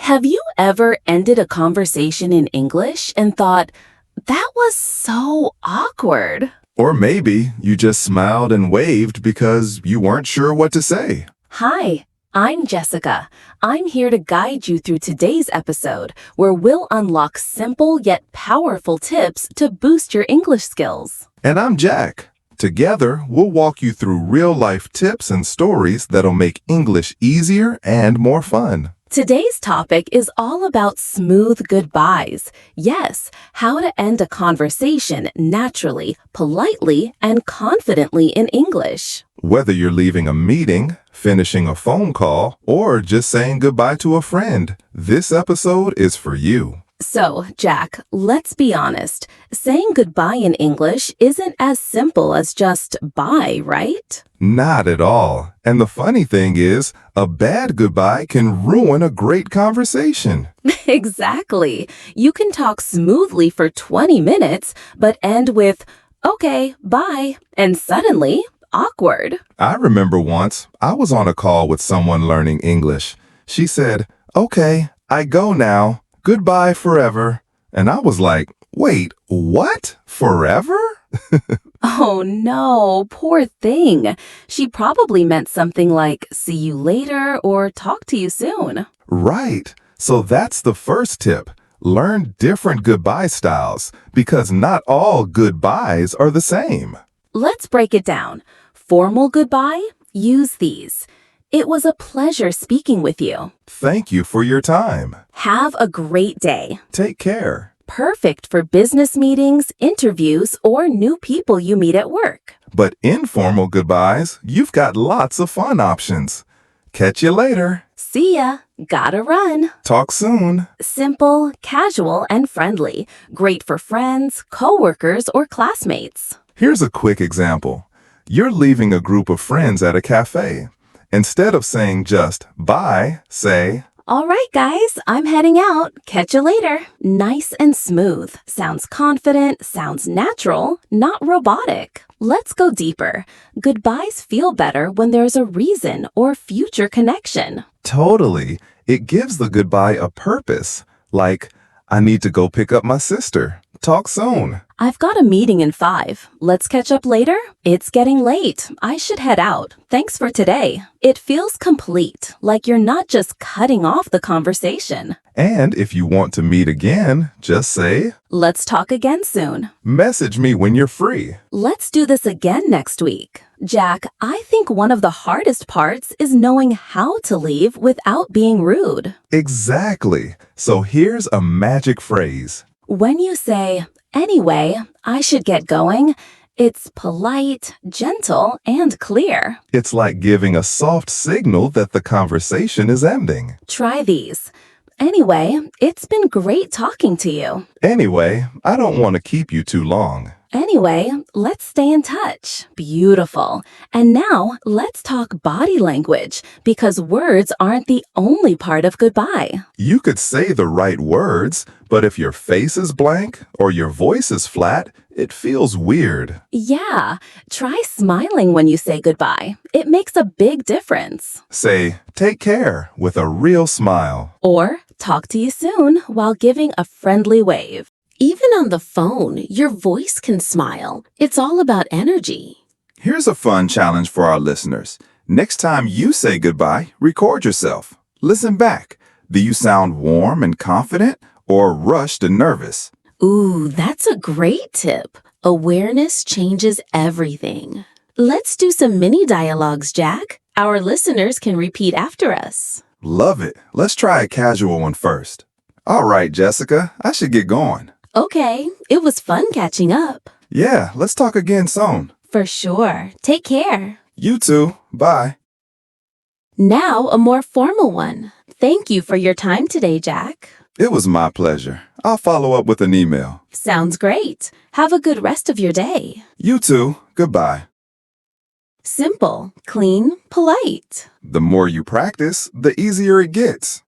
Have you ever ended a conversation in English and thought, that was so awkward? Or maybe you just smiled and waved because you weren't sure what to say. Hi, I'm Jessica. I'm here to guide you through today's episode, where we'll unlock simple yet powerful tips to boost your English skills. And I'm Jack. Together, we'll walk you through real-life tips and stories that'll make English easier and more fun. Today's topic is all about smooth goodbyes. Yes, how to end a conversation naturally, politely, and confidently in English. Whether you're leaving a meeting, finishing a phone call, or just saying goodbye to a friend, this episode is for you. So, Jack, let's be honest. Saying goodbye in English isn't as simple as just bye, right? Not at all. And the funny thing is, a bad goodbye can ruin a great conversation. Exactly. You can talk smoothly for 20 minutes, but end with, okay, bye, and suddenly, awkward. I remember once, I was on a call with someone learning English. She said, okay, I go now. Goodbye forever. And I was like, wait, what? Forever? Oh no, poor thing. She probably meant something like, see you later or talk to you soon. Right. So that's the first tip. Learn different goodbye styles because not all goodbyes are the same. Let's break it down. Formal goodbye? Use these. It was a pleasure speaking with you. Thank you for your time. Have a great day. Take care. Perfect for business meetings, interviews, or new people you meet at work. But informal goodbyes, you've got lots of fun options. Catch you later. See ya. Gotta run. Talk soon. Simple, casual, and friendly. Great for friends, coworkers, or classmates. Here's a quick example. You're leaving a group of friends at a cafe. Instead of saying just bye, say, all right, guys, I'm heading out. Catch you later. Nice and smooth. Sounds confident, sounds natural, not robotic. Let's go deeper. Goodbyes feel better when there's a reason or future connection. Totally. It gives the goodbye a purpose. Like, I need to go pick up my sister. Talk soon. I've got a meeting in 5. Let's catch up later? It's getting late. I should head out. Thanks for today. It feels complete, like you're not just cutting off the conversation. And if you want to meet again, just say, let's talk again soon. Message me when you're free. Let's do this again next week. Jack, I think one of the hardest parts is knowing how to leave without being rude. Exactly. So here's a magic phrase. When you say, anyway, I should get going, it's polite, gentle, and clear. It's like giving a soft signal that the conversation is ending. Try these. Anyway, it's been great talking to you. Anyway, I don't want to keep you too long. Anyway, let's stay in touch. Beautiful. And now let's talk body language, because words aren't the only part of goodbye. You could say the right words, but if your face is blank or your voice is flat, it feels weird. Yeah, try smiling when you say goodbye. It makes a big difference. Say, take care with a real smile. Or talk to you soon while giving a friendly wave. Even on the phone, your voice can smile. It's all about energy. Here's a fun challenge for our listeners. Next time you say goodbye, record yourself. Listen back. Do you sound warm and confident or rushed and nervous? Ooh, that's a great tip. Awareness changes everything. Let's do some mini dialogues, Jack. Our listeners can repeat after us. Love it. Let's try a casual one first. All right, Jessica, I should get going. Okay, it was fun catching up. Yeah, let's talk again soon. For sure. Take care. You too. Bye. Now a more formal one. Thank you for your time today, Jack. It was my pleasure. I'll follow up with an email. Sounds great. Have a good rest of your day. You too. Goodbye. Simple, clean, polite. The more you practice, the easier it gets.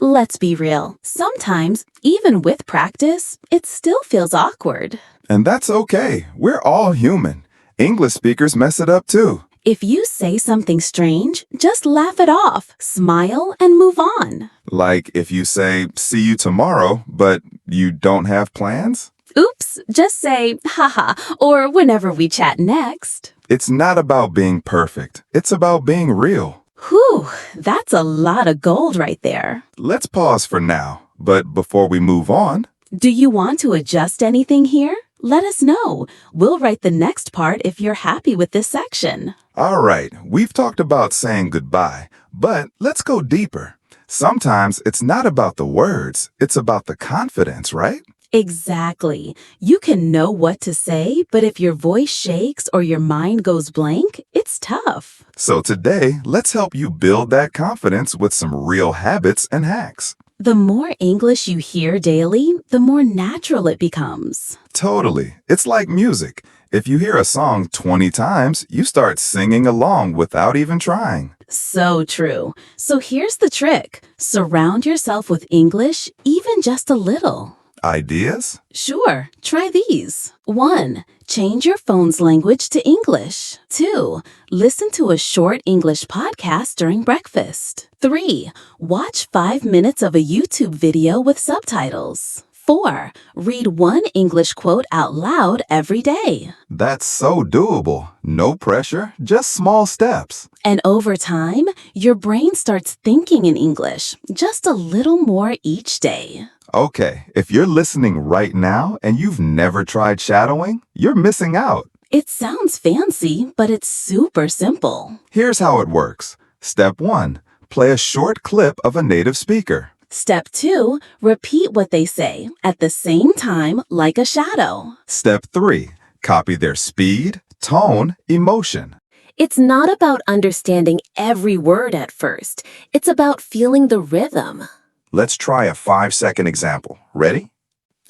Let's be real. Sometimes, even with practice, it still feels awkward. And that's okay. We're all human. English speakers mess it up too. If you say something strange, just laugh it off, smile, and move on. Like if you say, see you tomorrow, but you don't have plans? Oops, just say, haha, or whenever we chat next. It's not about being perfect. It's about being real. Whew, that's a lot of gold right there. Let's pause for now. But before we move on, Do you want to adjust anything here? Let us know. We'll write the next part if you're happy with this section. all right, we've talked about saying goodbye, but let's go deeper. Sometimes it's not about the words, it's about the confidence, right? Exactly. You can know what to say, but if your voice shakes or your mind goes blank, it's tough. So today, let's help you build that confidence with some real habits and hacks. The more English you hear daily, the more natural it becomes. Totally. It's like music. If you hear a song 20 times, you start singing along without even trying. So true. So here's the trick. Surround yourself with English, even just a little. Ideas? Sure, try these. 1. Change your phone's language to English. 2. Listen to a short English podcast during breakfast. 3. Watch 5 minutes of a YouTube video with subtitles. 4. Read one English quote out loud every day. That's so doable. No pressure, just small steps. And over time, your brain starts thinking in English, just a little more each day. Okay, if you're listening right now and you've never tried shadowing, you're missing out. It sounds fancy, but it's super simple. Here's how it works. Step 1. Play a short clip of a native speaker. Step 2, repeat what they say at the same time like a shadow. Step 3. Copy their speed, tone, emotion. It's not about understanding every word at first. It's about feeling the rhythm. Let's try a 5-second example. Ready?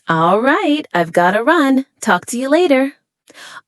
All right, I've got to run. Talk to you later.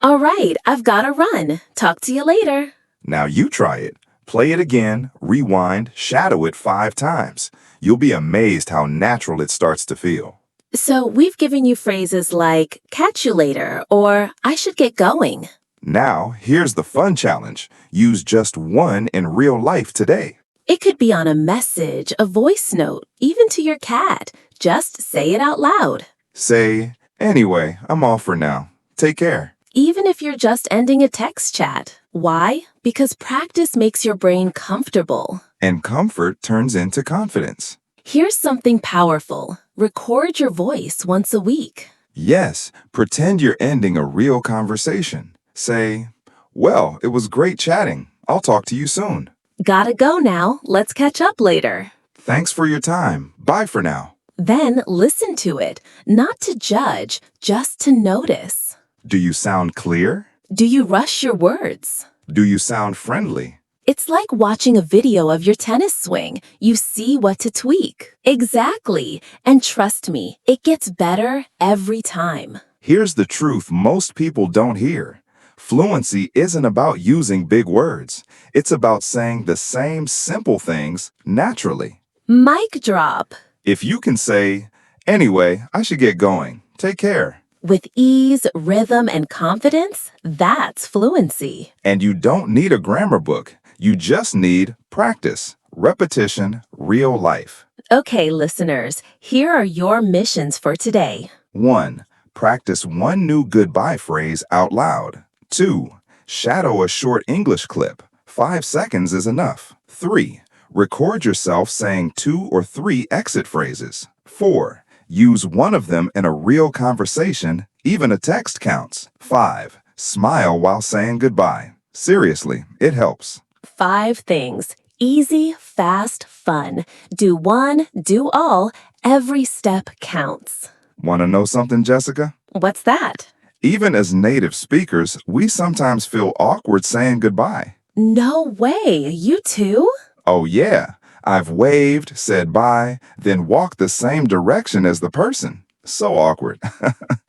All right, I've got to run. Talk to you later. Now you try it. Play it again, rewind, shadow it 5 times. You'll be amazed how natural it starts to feel. So we've given you phrases like, catch you later, or I should get going. Now, here's the fun challenge. Use just one in real life today. It could be on a message, a voice note, even to your cat. Just say it out loud. Say, anyway, I'm off for now. Take care. Even if you're just ending a text chat. Why? Because practice makes your brain comfortable. And comfort turns into confidence. Here's something powerful. Record your voice once a week. Yes, pretend you're ending a real conversation. Say, well, it was great chatting. I'll talk to you soon. Gotta go now. Let's catch up later. Thanks for your time. Bye for now. Then listen to it, not to judge, just to notice. Do you sound clear? Do you rush your words? Do you sound friendly? It's like watching a video of your tennis swing. You see what to tweak. Exactly. And trust me, it gets better every time. Here's the truth most people don't hear. Fluency isn't about using big words. It's about saying the same simple things naturally. Mic drop. If you can say, anyway, I should get going. Take care. With ease, rhythm, and confidence, that's fluency. And you don't need a grammar book. You just need practice, repetition, real life. Okay, listeners, here are your missions for today. 1. Practice one new goodbye phrase out loud. 2. Shadow a short English clip. 5 seconds is enough. 3. Record yourself saying 2 or 3 exit phrases. 4. Use one of them in a real conversation, even a text counts. 5. Smile while saying goodbye. Seriously, it helps. 5 things. Easy, fast, fun. Do one, do all. Every step counts. Want to know something, Jessica? What's that? Even as native speakers, we sometimes feel awkward saying goodbye. No way. You too? Oh yeah, I've waved, said bye, then walked the same direction as the person. So awkward.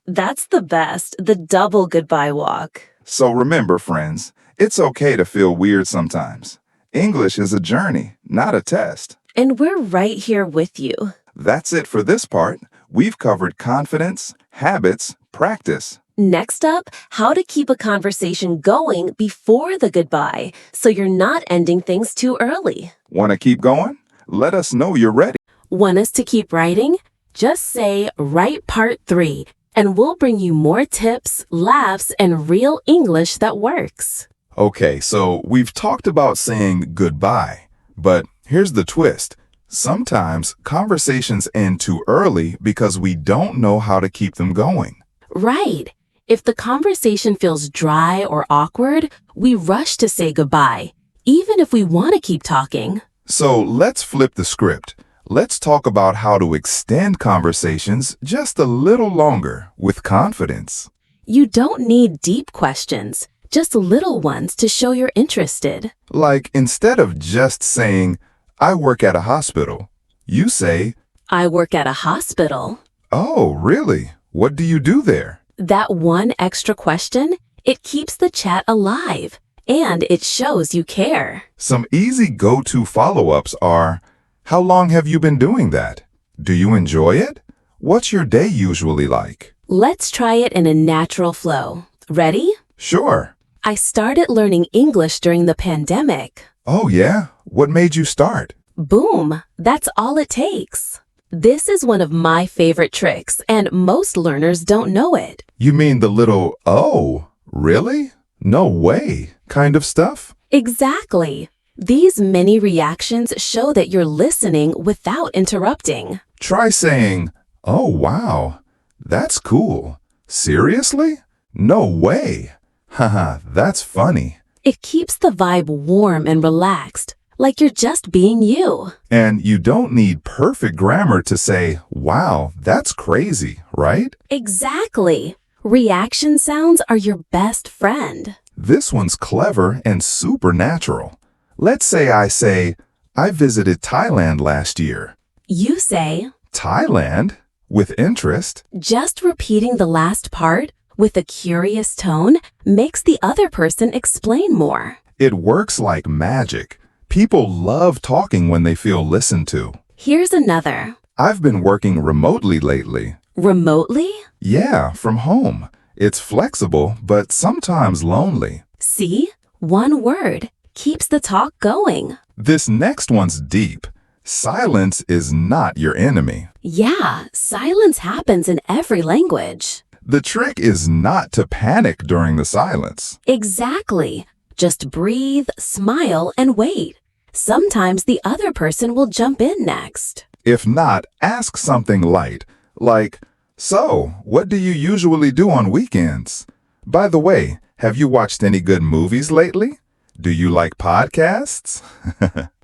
That's the best. The double goodbye walk. So remember, friends, it's okay to feel weird sometimes. English is a journey, not a test. And we're right here with you. That's it for this part. We've covered confidence, habits, practice, Next up, how to keep a conversation going before the goodbye so you're not ending things too early. Want to keep going? Let us know you're ready. Want us to keep writing? Just say write part 3 and we'll bring you more tips, laughs, and real English that works. Okay, so we've talked about saying goodbye, but here's the twist. Sometimes conversations end too early because we don't know how to keep them going. Right. If the conversation feels dry or awkward, we rush to say goodbye, even if we want to keep talking. So let's flip the script. Let's talk about how to extend conversations just a little longer with confidence. You don't need deep questions, just little ones to show you're interested. Like instead of just saying, I work at a hospital, you say, I work at a hospital. oh, really? What do you do there? That one extra question, it keeps the chat alive, and it shows you care. Some easy go-to follow-ups are, how long have you been doing that? Do you enjoy it? What's your day usually like? Let's try it in a natural flow. Ready? Sure. I started learning English during the pandemic. Oh, yeah? What made you start? Boom! That's all it takes. This is one of my favorite tricks, and most learners don't know it. You mean the little, oh, really? No way kind of stuff? Exactly. These mini reactions show that you're listening without interrupting. Try saying, oh, wow, that's cool. Seriously? No way. Haha, that's funny. It keeps the vibe warm and relaxed, like you're just being you. And you don't need perfect grammar to say, wow, that's crazy, right? Exactly. Reaction sounds are your best friend. This one's clever and super natural. Let's say I visited Thailand last year. You say, Thailand? With interest? just repeating the last part with a curious tone makes the other person explain more. It works like magic. People love talking when they feel listened to. Here's another. I've been working remotely lately. Remotely? Yeah, from home. It's flexible, but sometimes lonely. See? One word keeps the talk going. This next one's deep. Silence is not your enemy. Yeah, silence happens in every language. The trick is not to panic during the silence. Exactly. Just breathe, smile, and wait. Sometimes the other person will jump in next. If not, ask something light, like, so, what do you usually do on weekends? By the way, have you watched any good movies lately? Do you like podcasts?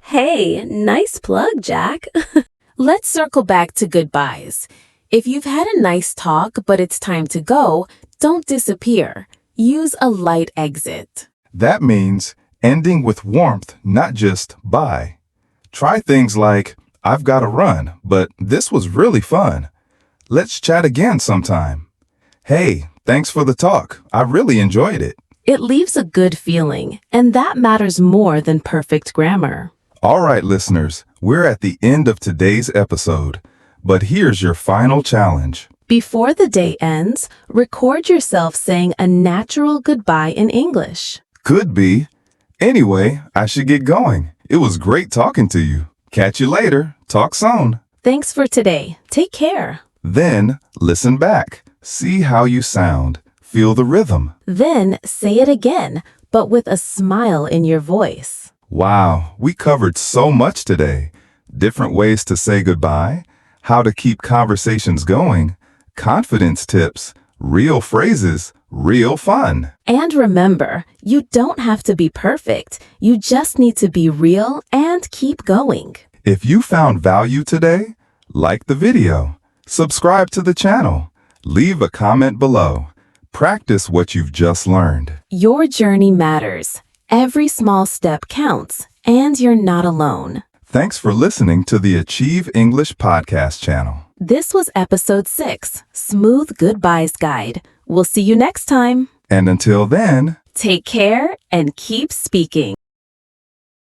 Hey, nice plug, Jack. Let's circle back to goodbyes. If you've had a nice talk but it's time to go, don't disappear. Use a light exit. That means ending with warmth, not just bye. Try things like, I've got to run, but this was really fun. Let's chat again sometime. Hey, thanks for the talk. I really enjoyed it. It leaves a good feeling, and that matters more than perfect grammar. All right, listeners, we're at the end of today's episode, but here's your final challenge. Before the day ends, record yourself saying a natural goodbye in English. Could be. Anyway, I should get going. It was great talking to you. Catch you later. Talk soon. Thanks for today. Take care. Then listen back. See how you sound. Feel the rhythm. Then say it again, but with a smile in your voice. Wow, we covered so much today. Different ways to say goodbye, how to keep conversations going, confidence tips, real phrases, real fun. And remember, you don't have to be perfect. You just need to be real and keep going. If you found value today, like the video, subscribe to the channel, leave a comment below. Practice what you've just learned. Your journey matters. Every small step counts, and you're not alone. Thanks for listening to the Achieve English podcast channel. This was episode 6, Smooth Goodbyes Guide. We'll see you next time. And until then, Take care and keep speaking.